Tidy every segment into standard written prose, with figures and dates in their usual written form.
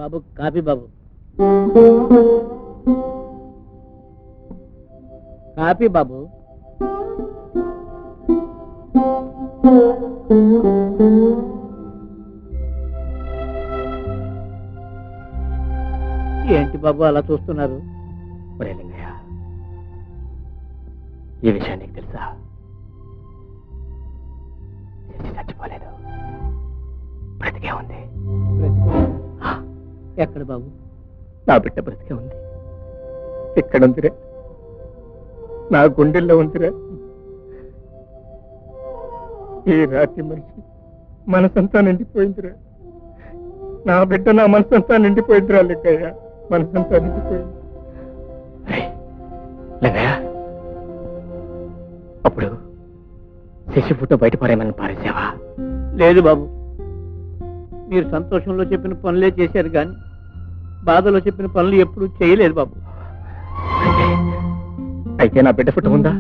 బాబు coffee బాబు, coffee బాబు. ఏంటి బాబు అలా చూస్తున్నారు? లింగయ్య, ఈ విషయం నీకు తెలుసా? చచ్చిపోలేదు, బ్రతికే ఉంది. ఎక్కడ బాబు? నా బిడ్డ బ్రతికే ఉంది. ఇక్కడ ఉందిరా, నా గుండెల్లో ఉందిరా. ఈ రాత్రి మనిషి మనసంతా నిండిపోయిందిరా. నా బిడ్డ నా మనసంతా నిండిపోయిందిరా లింగయ్య, మనసంతా నిండిపోయింది. లింగయ్య, అప్పుడు శశి ఫోటో బయట పారేమని పారేసావా? లేదు బాబు, మీరు సంతోషంలో చెప్పిన పనులే చేశారు కానీ బాధలో చెప్పిన పనులు ఎప్పుడు చేయలేదు బాబు. అయితే నా బిడ్డ ఫోటో ఉందా?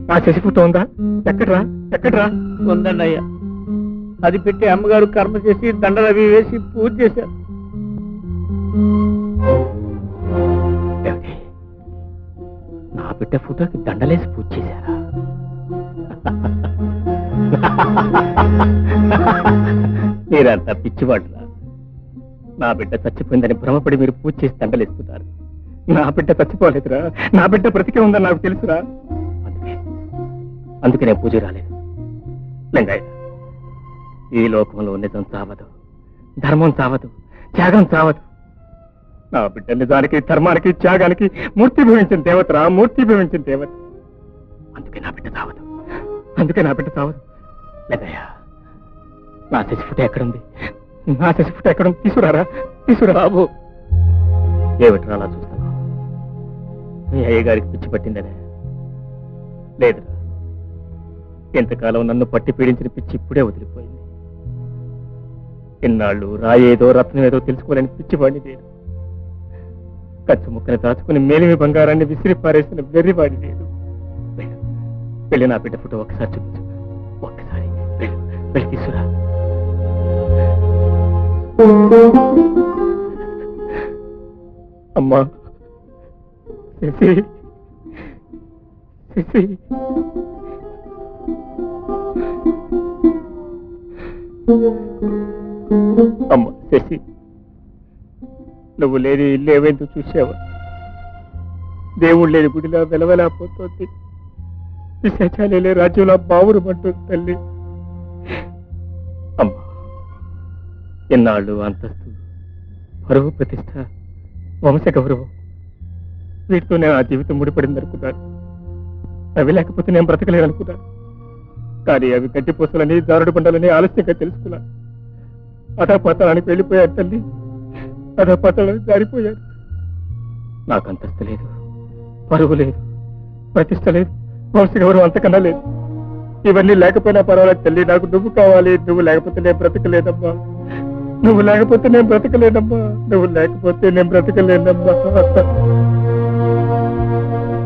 నా శశి ఫోటో ఉందా? ఎక్కడ్రా ఎక్కడ్రా? ఉందండి అయ్యా, అది పెట్టి అమ్మగారు కర్మ చేసి దండలు అవి వేసి పూజ చేశారు. నా బిడ్డ ఫోటోకి దండలేసి పూజ చేశారా? మీరంతా పిచ్చివాడురా. నా బిడ్డ చచ్చిపోయిందని భ్రమపడి మీరు పూజ చేసి దండలేస్తున్నారు. నా బిడ్డ చచ్చిపోలేదురా, నా బిడ్డ బ్రతికే ఉందని నాకు తెలుసురా. అందుకే నేను పూజ రాలేదు. లింగయ్య, ఈ లోకంలో నిజం చావదు, ధర్మం చావదు, త్యాగం చావదు. నా బిడ్డ నిజానికి, ధర్మానికి, త్యాగానికి మూర్తి భవించిన దేవతరా, మూర్తి భవించిన దేవత. అందుకే నా బిడ్డ చావదు, అందుకే నా బిడ్డ చావదు. లింగయ్య, నా శశి ఫోటో ఎక్కడుంది? నా శశి ఫోటో ఎక్కడుంది? తీసుకురారా, తీసుకురా. బాబు, ఏమిట్రా అలా చూస్తున్నావు? మీ అయ్యగారికి పిచ్చి పట్టిందనే? లేదురా, ఎంతకాలం నన్ను పట్టి పీడించిన పిచ్చి ఇప్పుడే వదిలిపోయింది. ఇన్నాళ్ళు రాయేదో రత్నం ఏదో తెలుసుకోలేని పిచ్చివాడిని నేను. ఖర్చు ముక్కని దాచుకుని మేలిమి బంగారాన్ని విసిరి పారేసిన వెర్రివాడి నేను. వెళ్ళి నా బిడ్డ ఫోటో ఒక్కసారి చూపించు, ఒక్కసారి వెళ్ళి తీసుకురా. అమ్మా శశి, శశి, అమ్మ శశి, నువ్వు లేని ఇల్లు ఏమైందో చూసావా? దేవుడు లేని గుడిలా వెలవెలాపోతుంది, పిశాచాలే రాజ్యంలో బావురు అంటుంది తల్లి. అమ్మ, ఎన్నాళ్ళు అంతస్తు, పరువు, ప్రతిష్ట, వంశ గౌరవం, వీటితో నేను ఆ జీవితం ముడిపడింది అనుకున్నాను. అవి లేకపోతే నేను బ్రతకలేననుకున్నాను. కానీ అవి గడ్డిపోసలని, జారుడు బండలని ఆలస్యంగా తెలుసుకున్నాను. అధపాతాళానికి వెళ్ళిపోయారు తల్లి, అధపాతాళానికి జారిపోయారు. నాకు అంతస్తు లేదు, పరువు లేదు, ప్రతిష్ట లేదు, వంశ గౌరవం అంతకన్నా లేదు. ఇవన్నీ లేకపోయినా పర్వాలేదు తల్లి, నాకు నువ్వు కావాలి. నువ్వు లేకపోతే నేను బ్రతకలేనమ్మా, నువ్వు లేకపోతే నేను బ్రతకలేనమ్మా, నువ్వు లేకపోతే నేను బ్రతకలేనమ్మా.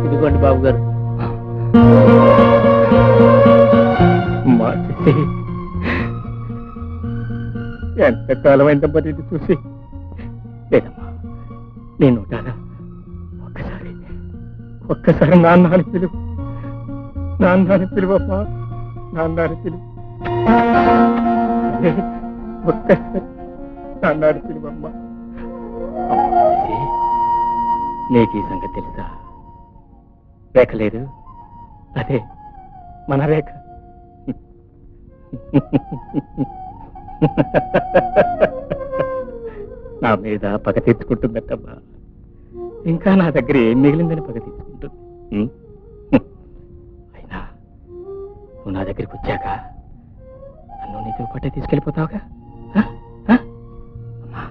ఇదిగోండి బాబు గారు. ఎంతకాలం అయిందమ్మా నేను చూసి. లేదమ్మా, నేను ఉంటానా? ఒక్కసారి నాన్న అని పిలువు, నాన్న అని పిలువమ్మా, నాన్న అని పిలువు. ఒక్కసారి నాన్న అని పిలువమ్మా. నీకు ఈ సంగతి తెలుసా? రేఖ లేదు, అదే మన రేఖ. నా మీద పగ తెచ్చుకుంటుందట్టమ్మా. ఇంకా నా దగ్గర ఏం మిగిలిందని పగ తెచ్చుకుంటుంది. అయినా నువ్వు నా దగ్గరికి వచ్చాక నన్ను నీతో పాటే తీసుకెళ్ళిపోతావుగా? అమ్మా,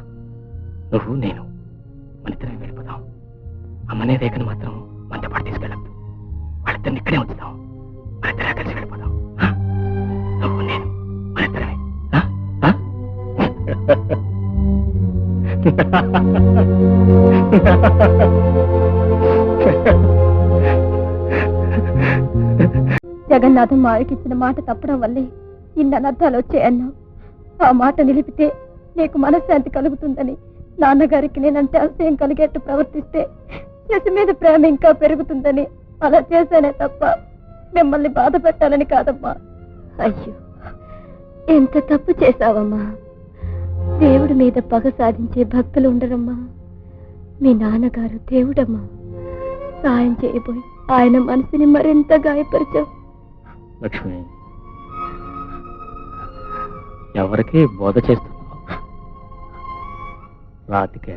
నువ్వు నేను మన ఇద్దరం వెళ్ళిపోతాం. అమ్మనే రేఖను మాత్రం మనతో పాటు తీసుకెళ్ళద్దు. వాళ్ళిద్దరిని ఇక్కడే ఉంచుతాం, మన ఇద్దరే కలిసి వెళ్ళిపోతాం. నువ్వు నేను మన ఇద్దరమే. జగన్నాథం మావికిచ్చిన మాట తప్పడం వల్లే ఇన్ని అనర్థాలు వచ్చాయన్నావు. ఆ మాట నిలిపితే నీకు మనశ్శాంతి కలుగుతుందని నాన్నగారికి నేనంటే అసహ్యం కలిగేట్టు ప్రవర్తిస్తే శశి మీద ప్రేమ ఇంకా పెరుగుతుందని అలా చేశానే తప్ప మిమ్మల్ని బాధ పెట్టాలని కాదమ్మా. అయ్యో, ఎంత తప్పు చేశావమ్మా. దేవుడి మీద పగ సాధించే భక్తులు ఉండరమ్మా. మీ నాన్నగారు దేవుడమ్మా. సాయం చేయబోయి ఆయన మనసుని మరింత గాయపరిచావు. లక్ష్మి, ఎవరికి బోధ చేస్తున్నావు? రాతికే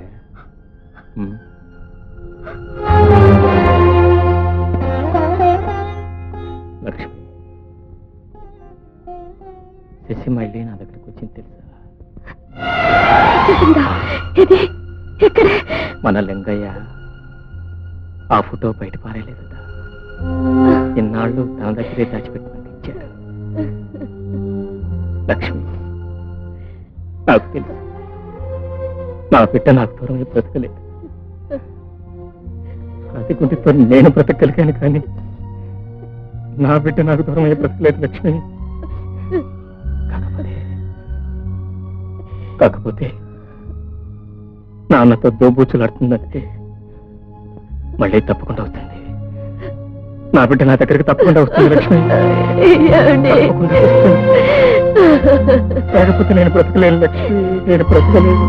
లక్ష్మి, శశి మళ్ళీ నా దగ్గరకు వచ్చింది తెలుసా? మన లింగయ్య ఆ ఫోటో బయట పారేలేదట. ఇన్నాళ్ళు తన దగ్గరే దాచిపెట్టుకుని ఇచ్చాడు. లక్ష్మి, నాకు తెలుసు నా బిడ్డ నాకు దూరం బ్రతకలేదు. అది గుంటితో నేను బ్రతకగలిగాను, కానీ నా బిడ్డ నాకు దూరం బ్రతకలేదు లక్ష్మి. కాకపోతే నాన్నతో దోబూచులాడుతుందంటే మళ్ళీ తప్పకుండా వస్తుంది. నా బిడ్డ నా దగ్గరికి తప్పకుండా వస్తుంది లక్ష్మి. తప్పకుండా వస్తుంది. లేకపోతే నేను బ్రతకలేను లక్ష్మి, నేను బ్రతకలేను.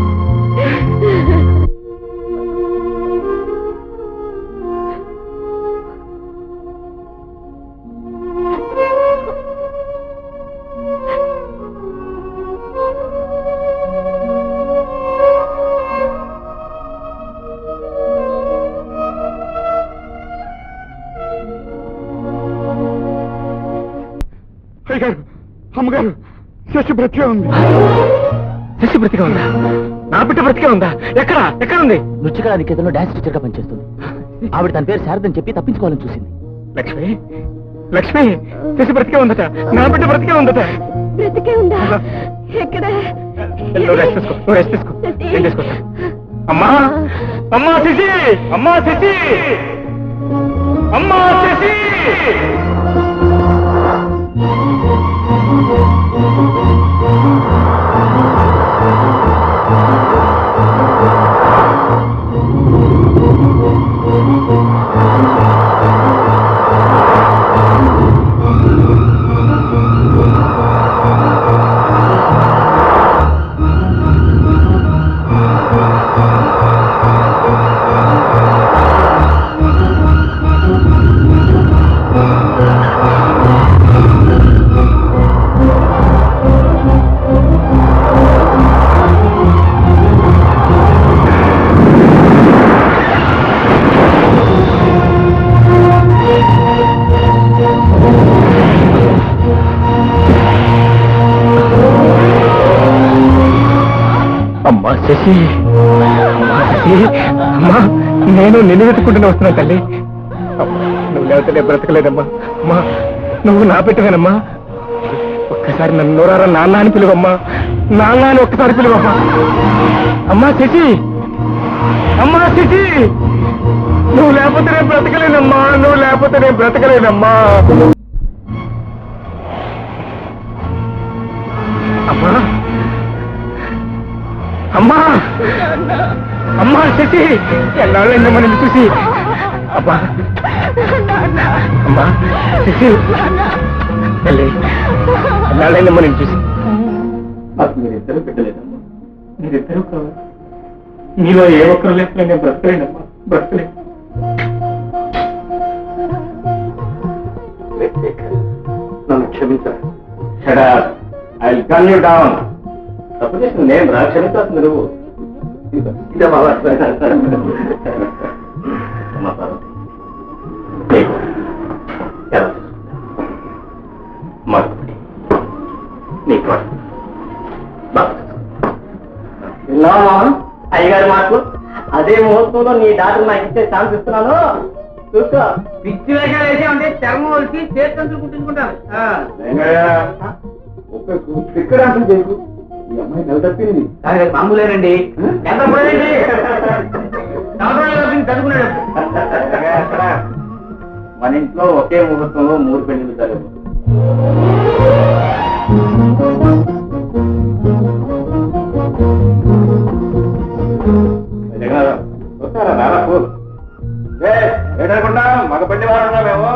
అమ్మగారు, శశి బ్రతికే ఉంది. శశి బ్రతికే ఉందా? నా బిడ్డ బ్రతికే ఉందా? ఎక్కడ ఎక్కడ ఉంది? నృత్యకళా నికేతన్లో డాన్స్ టీచర్ గా పనిచేస్తుంది. ఆవిడ తన పేరు శారదని చెప్పి తప్పించుకోవాలని చూసింది. లక్ష్మి, లక్ష్మి, శశి బ్రతికే ఉందట. నా బిడ్డ బ్రతికే ఉందట. బ్రతికే ఉందా? ఎక్కడ? నువ్వు రెస్ట్ తీసుకో, నువ్వు రెస్ట్ తీసుకో. ఏం చేసుకుంటా? అమ్మా, అమ్మా శశి, అమ్మా శశి, అమ్మా శశి. అమ్మా శశి, అమ్మా శశి, అమ్మా నేను నిన్ను వెతుక్కుంటూనే వస్తున్నాను తల్లి. నువ్వు లేకపోతే బ్రతకలేదమ్మా. అమ్మా, నువ్వు నా పెట్టవేనమ్మా. ఒక్కసారి నన్ను నోరారా నాన్న అని పిలువమ్మా. నాన్న అని ఒక్కసారి పిలువమ్మా. అమ్మా శశి, అమ్మా శశి, నువ్వు లేకపోతే నేను బ్రతకలేనమ్మా. నువ్వు లేకపోతే నేను బ్రతకలేనమ్మా. అమ్మా, అమ్మా, అమ్మా శశి, ఎన్నాళ్ళైందో మనం చూసి. అమ్మా, అమ్మా శశి, తల్లి, ఎన్నాళ్ళైందో మనం చూసి. నాకు మీరిద్దరూ పెట్టలేదమ్మా. మీరిద్దరూ కావాలి. మీలో ఏ ఒక్కరు లేకపోతే నేను బ్రతకలేనమ్మా, బ్రతకలేదు. నన్ను క్షమించాలి. I will gun you down. తప్పు చేసిన నేను రా, క్షమించాల్సింది నువ్వు. ఇదే మా అయ్యగారి మాటలు. అదే ముహూర్తంలో నీ డాక్టర్ నాకు ఇచ్చే ఛాన్స్ ఇస్తున్నాను. చూసుకో, పిచ్చి వేషాలు వేసే అంటే చర్మం వచ్చి చేతులు కుట్టించుకుంటాను. ఇక్కడ చేయకు. ఈ అమ్మాయి నెల తప్పింది. మామూలేనండి, చదువుకున్నాడు. మన ఇంట్లో ఒకే ముహూర్తంలో 3 పెళ్లిళ్ళు జరగదు. మగపండి వారంగా మేము